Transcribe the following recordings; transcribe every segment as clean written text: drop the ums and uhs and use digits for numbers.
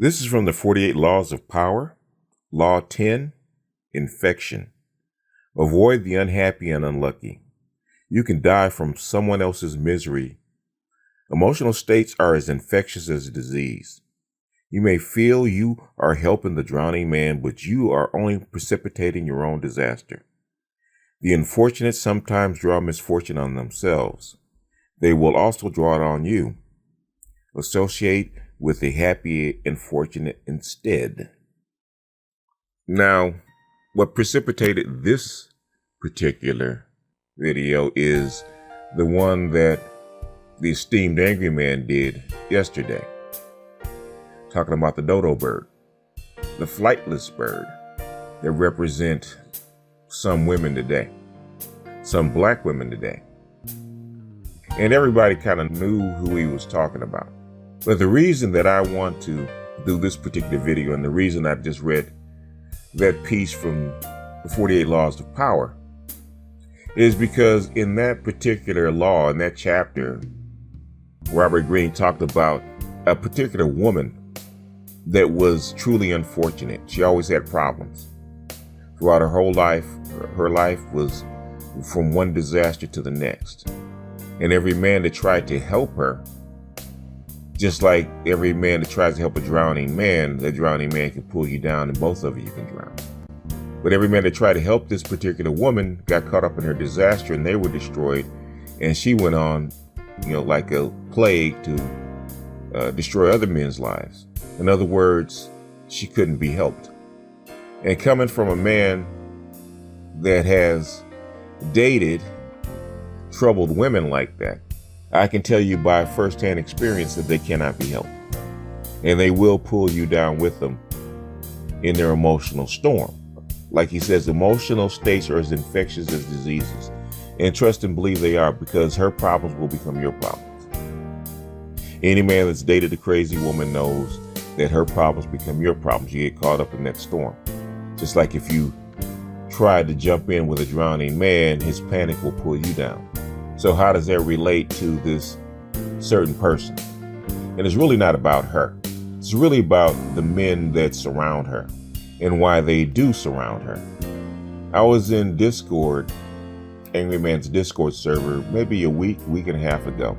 This is from the 48 Laws of Power. Law 10, Infection. Avoid the unhappy and unlucky. You can die from someone else's misery. Emotional states are as infectious as disease. You may feel you are helping the drowning man, but you are only precipitating your own disaster. The unfortunate sometimes draw misfortune on themselves. They will also draw it on you. Associate with the happy and fortunate instead. Now, what precipitated this particular video is the one that the esteemed angry man did yesterday, talking about the dodo bird, the flightless bird that represent some women today, some black women today. And everybody kind of knew who he was talking about. But the reason that I want to do this particular video, and the reason I just read that piece from the 48 Laws of Power, is because in that particular law, in that chapter, Robert Greene talked about a particular woman that was truly unfortunate. She always had problems. Throughout her whole life, her life was from one disaster to the next. And every man that tried to help her, just like every man that tries to help a drowning man, that drowning man can pull you down and both of you can drown. But every man that tried to help this particular woman got caught up in her disaster and they were destroyed. And she went on, like a plague to destroy other men's lives. In other words, she couldn't be helped. And coming from a man that has dated troubled women like that, I can tell you by firsthand experience that they cannot be helped. And they will pull you down with them in their emotional storm. Like he says, emotional states are as infectious as diseases. And trust and believe they are, because her problems will become your problems. Any man that's dated a crazy woman knows that her problems become your problems. You get caught up in that storm. Just like if you try to jump in with a drowning man, his panic will pull you down. So how does that relate to this certain person? And it's really not about her. It's really about the men that surround her and why they do surround her. I was in Discord, Angry Man's Discord server, maybe a week and a half ago.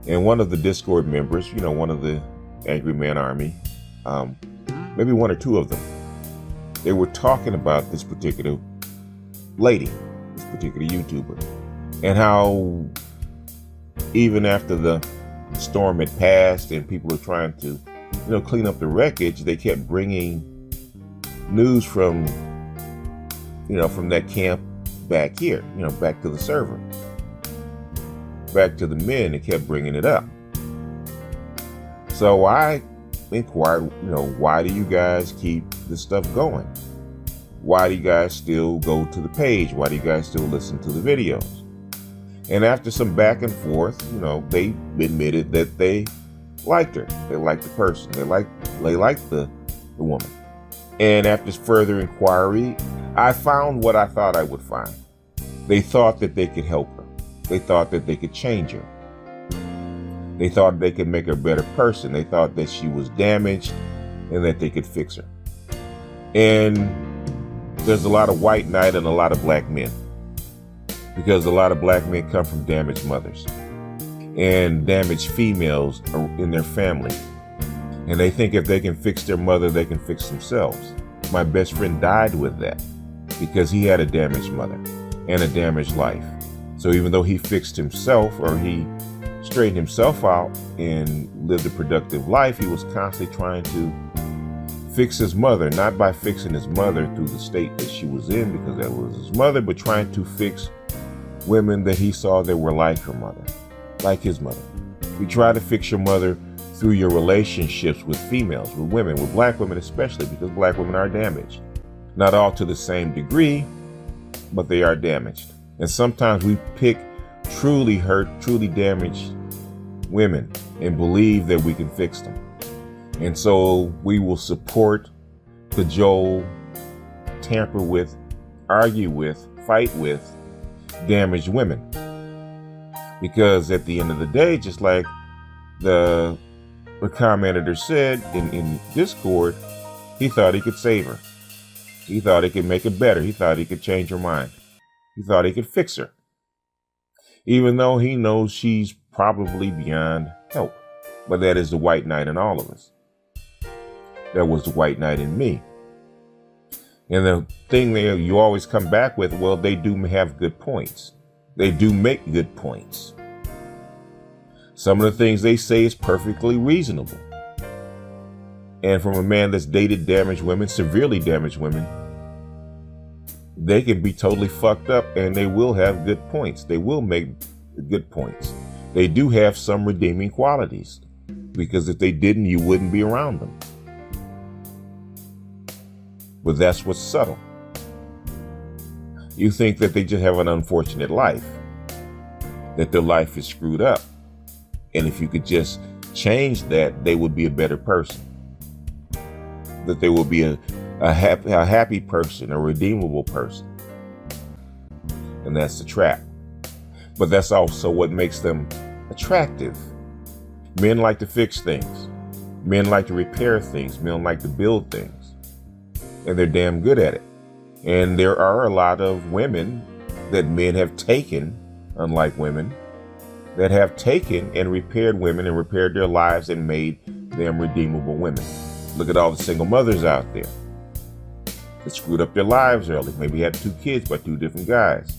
And one of the Discord members, one of the Angry Man army, maybe one or two of them, they were talking about this particular lady, this particular YouTuber, and how even after the storm had passed and people were trying to, clean up the wreckage, they kept bringing news from, from that camp back here, back to the server, back to the men, and kept bringing it up. So I inquired, why do you guys keep this stuff going? Why do you guys still go to the page? Why do you guys still listen to the videos? And after some back and forth, they admitted that they liked her. They liked the person. They liked the woman. And after further inquiry, I found what I thought I would find. They thought that they could help her. They thought that they could change her. They thought they could make her a better person. They thought that she was damaged and that they could fix her. And there's a lot of white knight and a lot of black men, because a lot of black men come from damaged mothers and damaged females in their family. And they think if they can fix their mother, they can fix themselves. My best friend died with that because he had a damaged mother and a damaged life. So even though he fixed himself, or he straightened himself out and lived a productive life, he was constantly trying to fix his mother, not by fixing his mother through the state that she was in, because that was his mother, but trying to fix women that he saw that were like her mother, like his mother. We try to fix your mother through your relationships with females, with women, with black women especially, because black women are damaged. Not all to the same degree, but they are damaged. And sometimes we pick truly hurt, truly damaged women and believe that we can fix them. And so we will support, cajole, tamper with, argue with, fight with damaged women. Because at the end of the day, just like the The commenter said in Discord, he thought he could save her. He thought he could make it better. He thought he could change her mind. He thought he could fix her. Even though he knows she's probably beyond help. But that is the white knight in all of us. That was the white knight in me. And the thing there you always come back with, well, they do have good points. They do make good points. Some of the things they say is perfectly reasonable. And from a man that's dated damaged women, severely damaged women, they can be totally fucked up and they will have good points. They will make good points. They do have some redeeming qualities, because if they didn't, you wouldn't be around them. But that's what's subtle. You think that they just have an unfortunate life, that their life is screwed up. And if you could just change that, they would be a better person. That they will be a happy person, a redeemable person. And that's the trap. But that's also what makes them attractive. Men like to fix things. Men like to repair things. Men like to build things. And they're damn good at it. And there are a lot of women that men have taken, unlike women, that have taken and repaired women and repaired their lives and made them redeemable women. Look at all the single mothers out there that screwed up their lives early. Maybe had 2 kids by 2 different guys.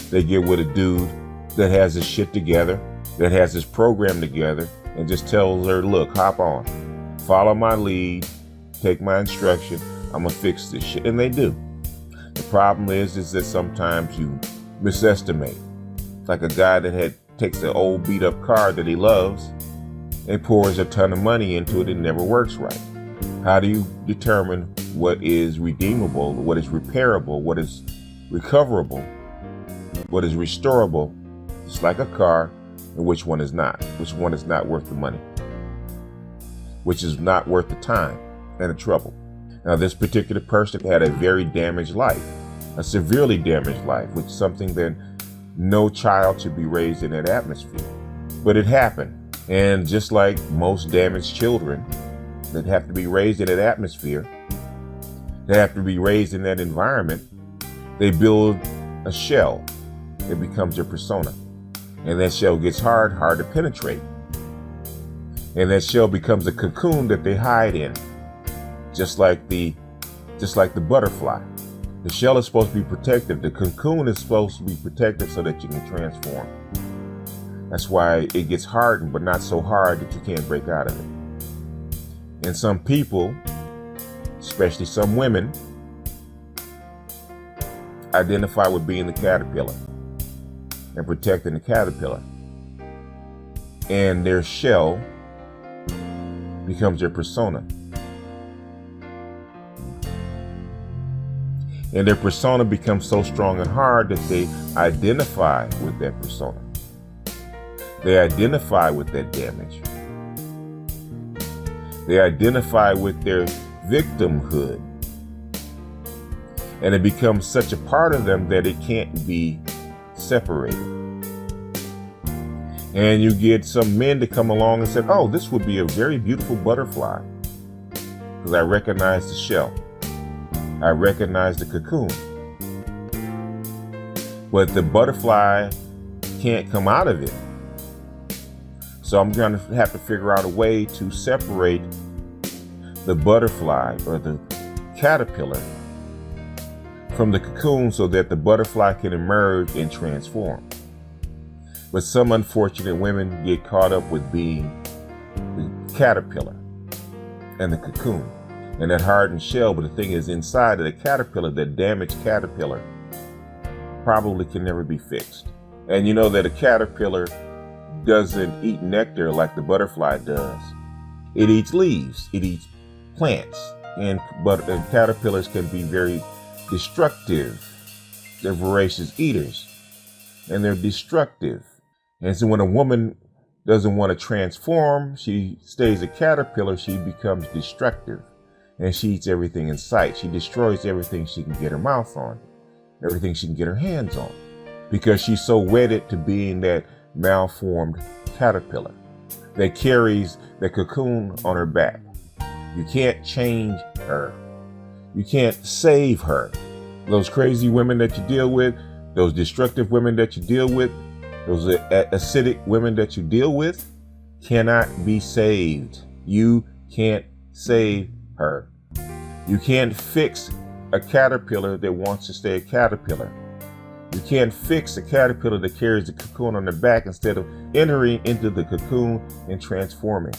They get with a dude that has his shit together, that has his program together, and just tells her, look, hop on, follow my lead, take my instruction, I'm gonna fix this shit. And they do. The problem is that sometimes you misestimate. It's like a guy that takes an old beat up car that he loves and pours a ton of money into it and never works right. How do you determine what is redeemable, what is repairable, what is recoverable, what is restorable? It's like a car, and which one is not worth the money, which is not worth the time and the trouble. Now, this particular person had a very damaged life, a severely damaged life, which is something that no child should be raised in that atmosphere. But it happened. And just like most damaged children that have to be raised in that atmosphere, they have to be raised in that environment, they build a shell that becomes their persona. And that shell gets hard to penetrate. And that shell becomes a cocoon that they hide in, just like the butterfly. The shell is supposed to be protective. The cocoon is supposed to be protective so that you can transform. That's why it gets hardened, but not so hard that you can't break out of it. And some people, especially some women, identify with being the caterpillar and protecting the caterpillar. And their shell becomes their persona. And their persona becomes so strong and hard that they identify with that persona. They identify with that damage. They identify with their victimhood. And it becomes such a part of them that it can't be separated. And you get some men to come along and say, oh, this would be a very beautiful butterfly, because I recognize the shell. I recognize the cocoon. But the butterfly can't come out of it. So I'm going to have to figure out a way to separate the butterfly or the caterpillar from the cocoon so that the butterfly can emerge and transform. But some unfortunate women get caught up with being the caterpillar and the cocoon and that hardened shell. But the thing is, inside of the caterpillar, that damaged caterpillar probably can never be fixed. And you know that a caterpillar doesn't eat nectar like the butterfly does. It eats leaves, it eats plants, and caterpillars can be very destructive. They're voracious eaters, and they're destructive. And so when a woman doesn't want to transform, she stays a caterpillar, she becomes destructive. And she eats everything in sight. She destroys everything she can get her mouth on, everything she can get her hands on, because she's so wedded to being that malformed caterpillar. that carries the cocoon on her back. You can't change her. You can't save her. Those crazy women that you deal with, those destructive women that you deal with, those acidic women that you deal with cannot be saved. You can't save her. You can't fix a caterpillar that wants to stay a caterpillar. You can't fix a caterpillar that carries the cocoon on their back instead of entering into the cocoon and transforming.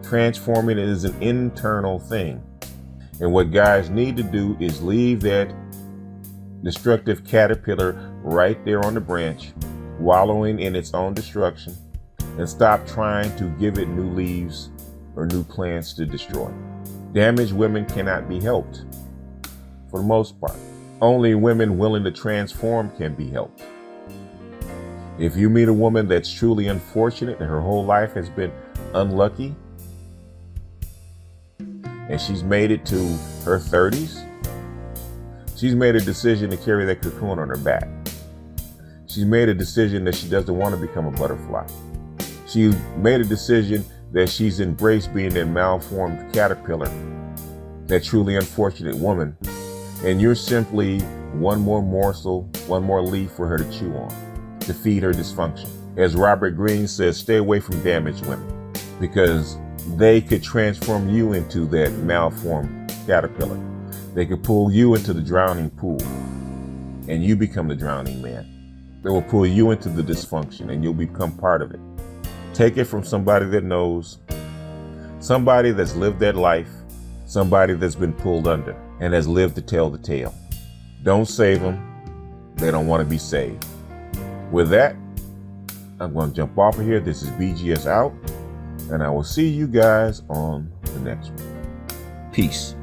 Transforming is an internal thing. And what guys need to do is leave that destructive caterpillar right there on the branch, wallowing in its own destruction, and stop trying to give it new leaves or new plants to destroy. Damaged women cannot be helped, for the most part. Only women willing to transform can be helped. If you meet a woman that's truly unfortunate and her whole life has been unlucky, and she's made it to her 30s, she's made a decision to carry that cocoon on her back. She's made a decision that she doesn't want to become a butterfly. She made a decision that she's embraced being that malformed caterpillar, that truly unfortunate woman, and you're simply one more morsel, one more leaf for her to chew on, to feed her dysfunction. As Robert Greene says, stay away from damaged women, because they could transform you into that malformed caterpillar. They could pull you into the drowning pool, and you become the drowning man. They will pull you into the dysfunction, and you'll become part of it. Take it from somebody that knows, somebody that's lived that life, somebody that's been pulled under and has lived to tell the tale. Don't save them. They don't want to be saved. With that, I'm going to jump off of here. This is BGS out, and I will see you guys on the next one. Peace.